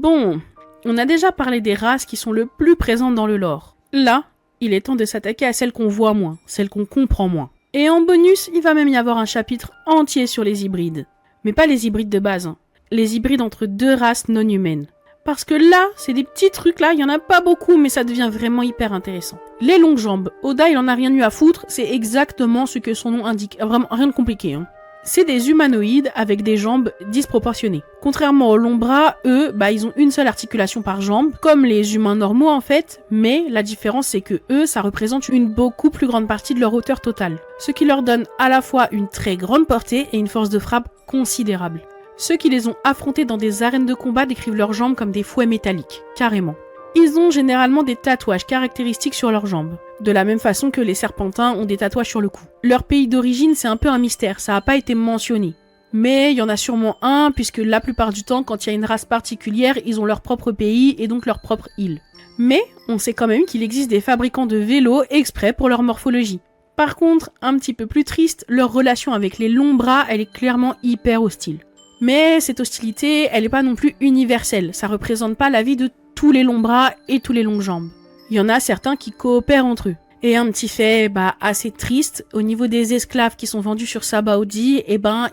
Bon, on a déjà parlé des races qui sont le plus présentes dans le lore. Là, il est temps de s'attaquer à celles qu'on voit moins, celles qu'on comprend moins. Et en bonus, il va même y avoir un chapitre entier sur les hybrides. Mais pas les hybrides de base, hein. Les hybrides entre deux races non humaines. Parce que là, c'est des petits trucs là, il y en a pas beaucoup, mais ça devient vraiment hyper intéressant. Les longues jambes. Oda, il en a rien eu à foutre, c'est exactement ce que son nom indique. Vraiment, rien de compliqué, hein. C'est des humanoïdes avec des jambes disproportionnées. Contrairement aux longs bras, eux, ils ont une seule articulation par jambe, comme les humains normaux en fait, mais la différence c'est que eux, ça représente une beaucoup plus grande partie de leur hauteur totale. Ce qui leur donne à la fois une très grande portée et une force de frappe considérable. Ceux qui les ont affrontés dans des arènes de combat décrivent leurs jambes comme des fouets métalliques, carrément. Ils ont généralement des tatouages caractéristiques sur leurs jambes, de la même façon que les serpentins ont des tatouages sur le cou. Leur pays d'origine, c'est un peu un mystère, ça n'a pas été mentionné. Mais il y en a sûrement un, puisque la plupart du temps, quand il y a une race particulière, ils ont leur propre pays et donc leur propre île. Mais on sait quand même qu'il existe des fabricants de vélos exprès pour leur morphologie. Par contre, un petit peu plus triste, leur relation avec les longs bras, elle est clairement hyper hostile. Mais cette hostilité, elle n'est pas non plus universelle, ça représente pas la vie de tous les longs bras et tous les longues jambes. Il y en a certains qui coopèrent entre eux. Et un petit fait assez triste, au niveau des esclaves qui sont vendus sur Sabaody,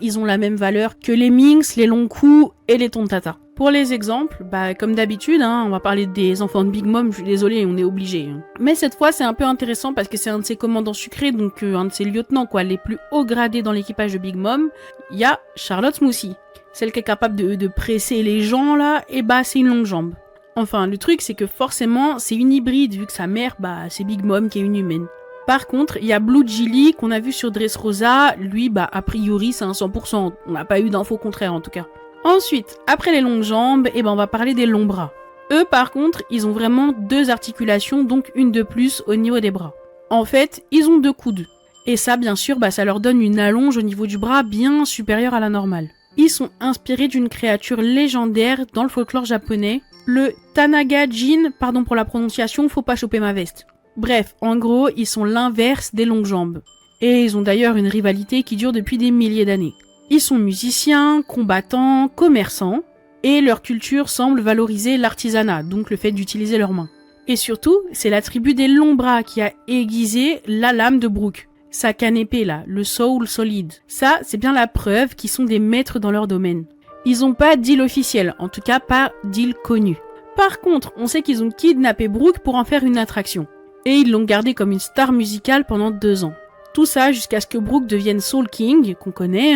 ils ont la même valeur que les minx, les longs coups et les tontata. Pour les exemples, comme d'habitude, on va parler des enfants de Big Mom, je suis désolée, on est obligé. Mais cette fois, c'est un peu intéressant parce que c'est un de ses commandants sucrés, donc un de ses lieutenants, les plus hauts gradés dans l'équipage de Big Mom. Il y a Charlotte Smoothie, celle qui est capable de presser les gens là, c'est une longue jambe. Enfin, le truc, c'est que forcément, c'est une hybride, vu que sa mère, c'est Big Mom qui est une humaine. Par contre, il y a Blue Gilly, qu'on a vu sur Dressrosa, lui, a priori, c'est un 100%. On n'a pas eu d'infos contraires, en tout cas. Ensuite, après les longues jambes, on va parler des longs bras. Eux, par contre, ils ont vraiment deux articulations, donc une de plus au niveau des bras. En fait, ils ont deux coudes. Et ça, bien sûr, ça leur donne une allonge au niveau du bras bien supérieure à la normale. Ils sont inspirés d'une créature légendaire dans le folklore japonais, le Tanaga-jin, pardon pour la prononciation, faut pas choper ma veste. Bref, en gros, ils sont l'inverse des longues jambes. Et ils ont d'ailleurs une rivalité qui dure depuis des milliers d'années. Ils sont musiciens, combattants, commerçants, et leur culture semble valoriser l'artisanat, donc le fait d'utiliser leurs mains. Et surtout, c'est la tribu des longs bras qui a aiguisé la lame de Brook. Sa canne épée là, le Soul Solid. Ça, c'est bien la preuve qu'ils sont des maîtres dans leur domaine. Ils ont pas d'île officielle, en tout cas pas d'île connue. Par contre, on sait qu'ils ont kidnappé Brook pour en faire une attraction. Et ils l'ont gardé comme une star musicale pendant 2 ans. Tout ça jusqu'à ce que Brook devienne Soul King, qu'on connaît,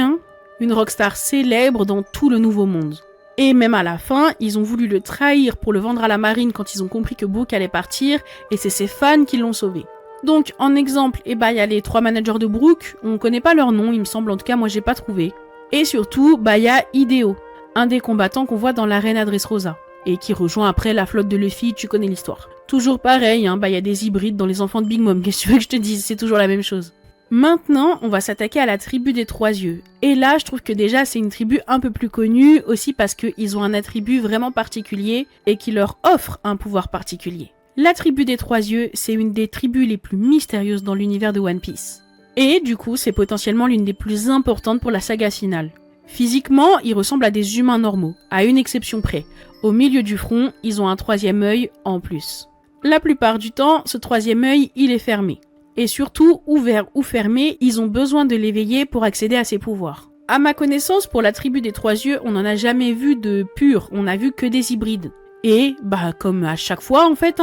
une rockstar célèbre dans tout le Nouveau Monde. Et même à la fin, ils ont voulu le trahir pour le vendre à la marine quand ils ont compris que Brook allait partir, et c'est ses fans qui l'ont sauvé. Donc, en exemple, il y a les 3 managers de Brook, on connaît pas leur nom, il me semble, en tout cas moi j'ai pas trouvé. Et surtout, il y a Hideo, un des combattants qu'on voit dans l'arène à Dressrosa, et qui rejoint après la flotte de Luffy, tu connais l'histoire. Toujours pareil, il y a des hybrides dans les enfants de Big Mom, qu'est-ce que tu veux que je te dise, c'est toujours la même chose. Maintenant, on va s'attaquer à la tribu des 3 yeux. Et là, je trouve que déjà, c'est une tribu un peu plus connue, aussi parce qu'ils ont un attribut vraiment particulier, et qui leur offre un pouvoir particulier. La tribu des 3 yeux, c'est une des tribus les plus mystérieuses dans l'univers de One Piece. Et du coup, c'est potentiellement l'une des plus importantes pour la saga finale. Physiquement, ils ressemblent à des humains normaux, à une exception près. Au milieu du front, ils ont un 3e œil en plus. La plupart du temps, ce 3e œil, il est fermé. Et surtout, ouvert ou fermé, ils ont besoin de l'éveiller pour accéder à ses pouvoirs. À ma connaissance, pour la tribu des 3 yeux, on n'en a jamais vu de pur, on n'a vu que des hybrides. Et, comme à chaque fois en fait,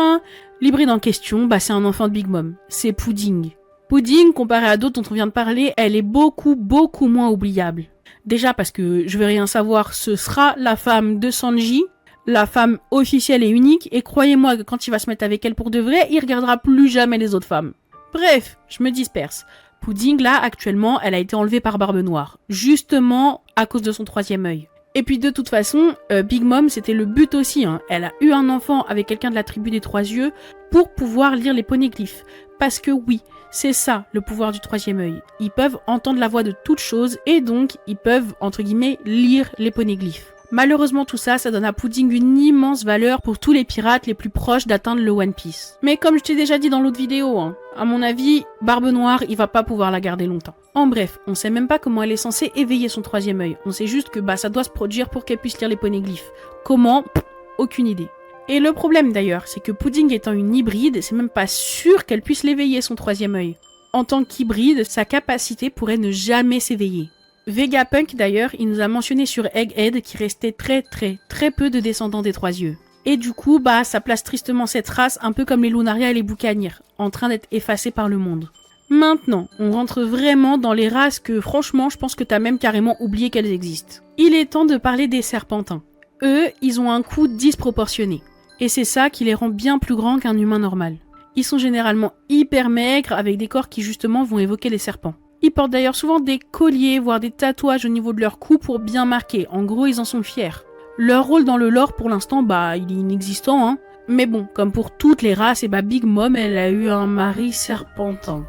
l'hybride en question, c'est un enfant de Big Mom. C'est Pudding. Pudding, comparé à d'autres dont on vient de parler, elle est beaucoup moins oubliable. Déjà parce que je veux rien savoir, ce sera la femme de Sanji, la femme officielle et unique, et croyez-moi que quand il va se mettre avec elle pour de vrai, il regardera plus jamais les autres femmes. Bref, je me disperse. Pudding, là, actuellement, elle a été enlevée par Barbe Noire, justement à cause de son 3e œil. Et puis de toute façon, Big Mom, c'était le but aussi. Elle a eu un enfant avec quelqu'un de la tribu des 3 yeux pour pouvoir lire les poneglyphes. Parce que oui, c'est ça le pouvoir du 3e œil. Ils peuvent entendre la voix de toute chose et donc ils peuvent, entre guillemets, lire les poneglyphes. Malheureusement tout ça, ça donne à Pudding une immense valeur pour tous les pirates les plus proches d'atteindre le One Piece. Mais comme je t'ai déjà dit dans l'autre vidéo, à mon avis, Barbe Noire, il va pas pouvoir la garder longtemps. En bref, on sait même pas comment elle est censée éveiller son 3e œil. On sait juste que ça doit se produire pour qu'elle puisse lire les poneglyphes. Comment ? aucune idée. Et le problème d'ailleurs, c'est que Pudding étant une hybride, c'est même pas sûr qu'elle puisse l'éveiller son troisième œil. En tant qu'hybride, sa capacité pourrait ne jamais s'éveiller. Vegapunk d'ailleurs, il nous a mentionné sur Egghead qu'il restait très peu de descendants des trois yeux. Et du coup, ça place tristement cette race un peu comme les Lunaria et les Boucaniers, en train d'être effacés par le monde. Maintenant, on rentre vraiment dans les races que franchement, je pense que t'as même carrément oublié qu'elles existent. Il est temps de parler des Serpentins. Eux, ils ont un coût disproportionné. Et c'est ça qui les rend bien plus grands qu'un humain normal. Ils sont généralement hyper maigres, avec des corps qui justement vont évoquer les serpents. Ils portent d'ailleurs souvent des colliers, voire des tatouages au niveau de leur cou pour bien marquer. En gros, ils en sont fiers. Leur rôle dans le lore, pour l'instant, il est inexistant, hein. Mais bon, comme pour toutes les races, Big Mom, elle a eu un mari serpentin.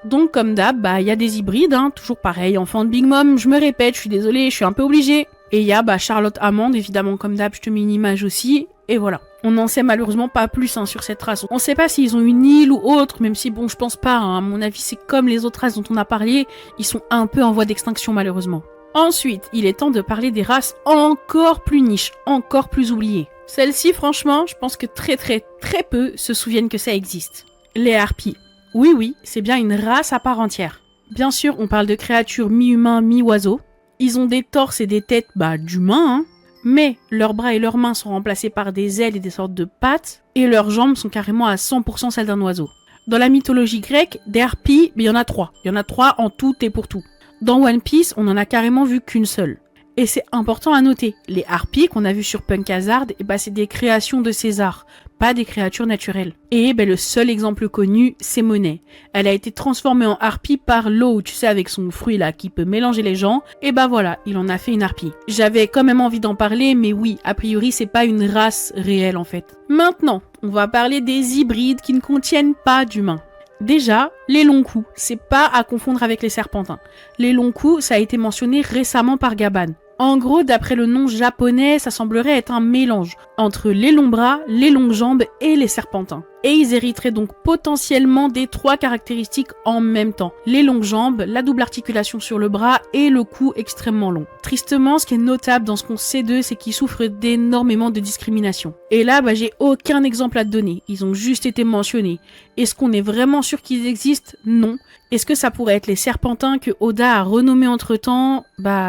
Donc comme d'hab, il y a des hybrides, hein, toujours pareil, enfant de Big Mom, je me répète, je suis désolée, je suis un peu obligée. Et il y a Charlotte Amande, évidemment comme d'hab, je te mets une image aussi, et voilà. On n'en sait malheureusement pas plus sur cette race. On sait pas s'ils ont une île ou autre, même si je pense pas, hein, à mon avis c'est comme les autres races dont on a parlé, ils sont un peu en voie d'extinction malheureusement. Ensuite, il est temps de parler des races encore plus niches, encore plus oubliées. Celles-ci, franchement, je pense que très peu se souviennent que ça existe. Les harpies. Oui, c'est bien une race à part entière. Bien sûr, on parle de créatures mi-humains, mi-oiseaux. Ils ont des torses et des têtes, d'humains, hein. Mais leurs bras et leurs mains sont remplacés par des ailes et des sortes de pattes, et leurs jambes sont carrément à 100% celles d'un oiseau. Dans la mythologie grecque, des harpies, il y en a 3. Il y en a 3 en tout et pour tout. Dans One Piece, on en a carrément vu qu'une seule. Et c'est important à noter, les harpies qu'on a vues sur Punk Hazard, c'est des créations de César, pas des créatures naturelles. Et le seul exemple connu, c'est Monet. Elle a été transformée en harpie par l'eau, tu sais, avec son fruit là, qui peut mélanger les gens, voilà, il en a fait une harpie. J'avais quand même envie d'en parler, mais oui, a priori, c'est pas une race réelle en fait. Maintenant, on va parler des hybrides qui ne contiennent pas d'humains. Déjà, les longs coups, c'est pas à confondre avec les serpentins. Les longs coups, ça a été mentionné récemment par Gaban. En gros, d'après le nom japonais, ça semblerait être un mélange entre les longs bras, les longues jambes et les serpentins. Et ils hériteraient donc potentiellement des 3 caractéristiques en même temps. Les longues jambes, la double articulation sur le bras et le cou extrêmement long. Tristement, ce qui est notable dans ce qu'on sait d'eux, c'est qu'ils souffrent d'énormément de discrimination. Et là, j'ai aucun exemple à te donner. Ils ont juste été mentionnés. Est-ce qu'on est vraiment sûr qu'ils existent? Non. Est-ce que ça pourrait être les serpentins que Oda a renommés entre-temps?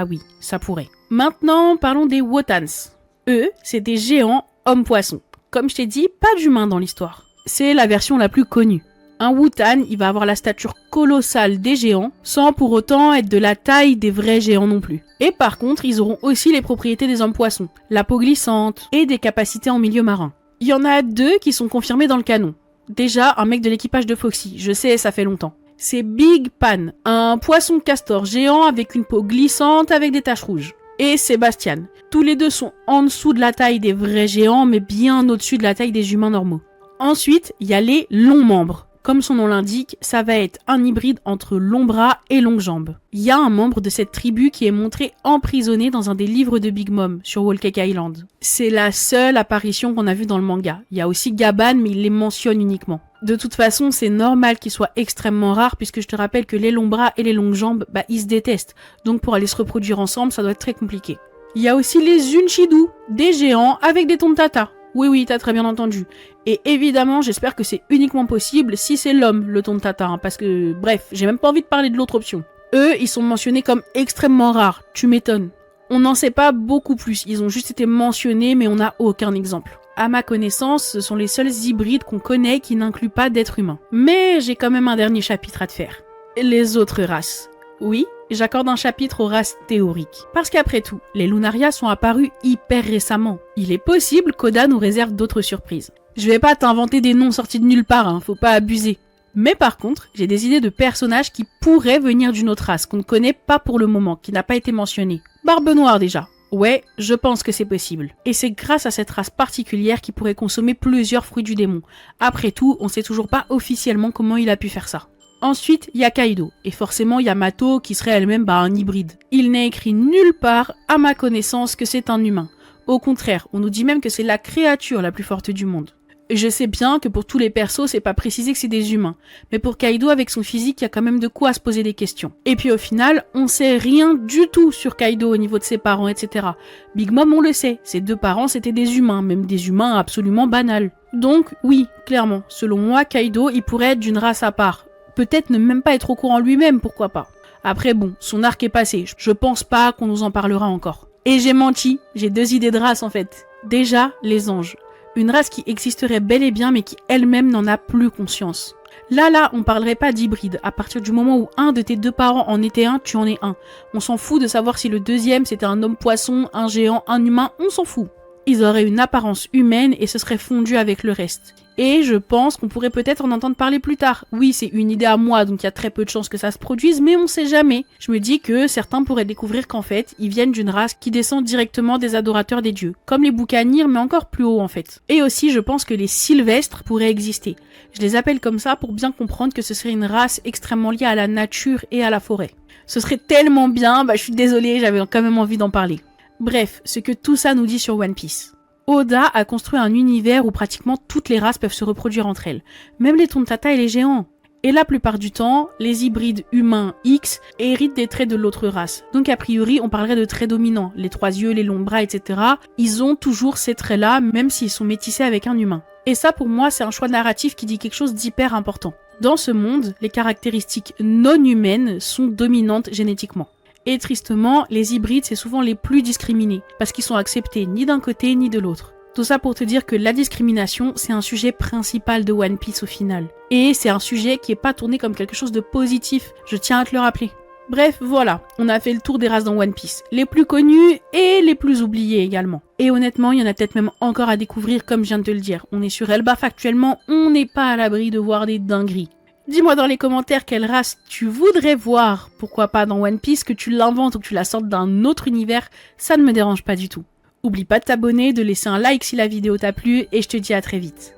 Oui, ça pourrait. Maintenant, parlons des Wotans. Eux, c'est des géants hommes-poissons. Comme je t'ai dit, pas d'humains dans l'histoire. C'est la version la plus connue. Un Wotan, il va avoir la stature colossale des géants, sans pour autant être de la taille des vrais géants non plus. Et par contre, ils auront aussi les propriétés des hommes-poissons, la peau glissante et des capacités en milieu marin. Il y en a 2 qui sont confirmés dans le canon. Déjà, un mec de l'équipage de Foxy, je sais, ça fait longtemps. C'est Big Pan, un poisson castor géant avec une peau glissante avec des taches rouges. Et Sébastien. Tous les 2 sont en dessous de la taille des vrais géants, mais bien au-dessus de la taille des humains normaux. Ensuite, il y a les longs membres. Comme son nom l'indique, ça va être un hybride entre longs bras et longues jambes. Il y a un membre de cette tribu qui est montré emprisonné dans un des livres de Big Mom sur Whole Cake Island. C'est la seule apparition qu'on a vue dans le manga. Il y a aussi Gaban, mais il les mentionne uniquement. De toute façon, c'est normal qu'ils soient extrêmement rares puisque je te rappelle que les longs bras et les longues jambes, ils se détestent. Donc pour aller se reproduire ensemble, ça doit être très compliqué. Il y a aussi les Unshidu, des géants avec des tontata. Oui, t'as très bien entendu. Et évidemment, j'espère que c'est uniquement possible si c'est l'homme, le tontata, hein, parce que, bref, j'ai même pas envie de parler de l'autre option. Eux, ils sont mentionnés comme extrêmement rares, tu m'étonnes. On n'en sait pas beaucoup plus, ils ont juste été mentionnés, mais on n'a aucun exemple. À ma connaissance, ce sont les seuls hybrides qu'on connaît qui n'incluent pas d'êtres humains. Mais j'ai quand même un dernier chapitre à te faire. Les autres races. Oui, j'accorde un chapitre aux races théoriques. Parce qu'après tout, les Lunaria sont apparus hyper récemment. Il est possible qu'Oda nous réserve d'autres surprises. Je vais pas t'inventer des noms sortis de nulle part, hein, faut pas abuser. Mais par contre, j'ai des idées de personnages qui pourraient venir d'une autre race, qu'on ne connaît pas pour le moment, qui n'a pas été mentionnée. Barbe Noire déjà. Ouais, je pense que c'est possible. Et c'est grâce à cette race particulière qui pourrait consommer plusieurs fruits du démon. Après tout, on sait toujours pas officiellement comment il a pu faire ça. Ensuite, il y a Kaido, et forcément Yamato qui serait elle-même un hybride. Il n'est écrit nulle part, à ma connaissance, que c'est un humain. Au contraire, on nous dit même que c'est la créature la plus forte du monde. Je sais bien que pour tous les persos, c'est pas précisé que c'est des humains. Mais pour Kaido, avec son physique, il y a quand même de quoi se poser des questions. Et puis au final, on sait rien du tout sur Kaido au niveau de ses parents, etc. Big Mom, on le sait, ses 2 parents c'était des humains, même des humains absolument banals. Donc oui, clairement, selon moi, Kaido, il pourrait être d'une race à part. Peut-être ne même pas être au courant lui-même, pourquoi pas. Après bon, son arc est passé, je pense pas qu'on nous en parlera encore. Et j'ai menti, j'ai 2 idées de race en fait. Déjà, les anges. Une race qui existerait bel et bien mais qui elle-même n'en a plus conscience. Là, on parlerait pas d'hybride. À partir du moment où un de tes 2 parents en était un, tu en es un. On s'en fout de savoir si le deuxième c'était un homme poisson, un géant, un humain, on s'en fout. Ils auraient une apparence humaine et ce serait fondu avec le reste. Et je pense qu'on pourrait peut-être en entendre parler plus tard. Oui, c'est une idée à moi, donc il y a très peu de chances que ça se produise, mais on sait jamais. Je me dis que certains pourraient découvrir qu'en fait, ils viennent d'une race qui descend directement des adorateurs des dieux, comme les boucaniers, mais encore plus haut en fait. Et aussi, je pense que les sylvestres pourraient exister. Je les appelle comme ça pour bien comprendre que ce serait une race extrêmement liée à la nature et à la forêt. Ce serait tellement bien, je suis désolée, j'avais quand même envie d'en parler. Bref, ce que tout ça nous dit sur One Piece. Oda a construit un univers où pratiquement toutes les races peuvent se reproduire entre elles, même les Tontatta et les géants. Et la plupart du temps, les hybrides humains X héritent des traits de l'autre race. Donc a priori, on parlerait de traits dominants. Les 3 yeux, les longs bras, etc. Ils ont toujours ces traits-là, même s'ils sont métissés avec un humain. Et ça, pour moi, c'est un choix narratif qui dit quelque chose d'hyper important. Dans ce monde, les caractéristiques non humaines sont dominantes génétiquement. Et tristement, les hybrides, c'est souvent les plus discriminés, parce qu'ils sont acceptés ni d'un côté ni de l'autre. Tout ça pour te dire que la discrimination, c'est un sujet principal de One Piece au final. Et c'est un sujet qui est pas tourné comme quelque chose de positif, je tiens à te le rappeler. Bref, voilà, on a fait le tour des races dans One Piece. Les plus connues et les plus oubliées également. Et honnêtement, il y en a peut-être même encore à découvrir comme je viens de te le dire. On est sur Elbaf actuellement, on n'est pas à l'abri de voir des dingueries. Dis-moi dans les commentaires quelle race tu voudrais voir, pourquoi pas dans One Piece, que tu l'inventes ou que tu la sortes d'un autre univers, ça ne me dérange pas du tout. Oublie pas de t'abonner, de laisser un like si la vidéo t'a plu et je te dis à très vite.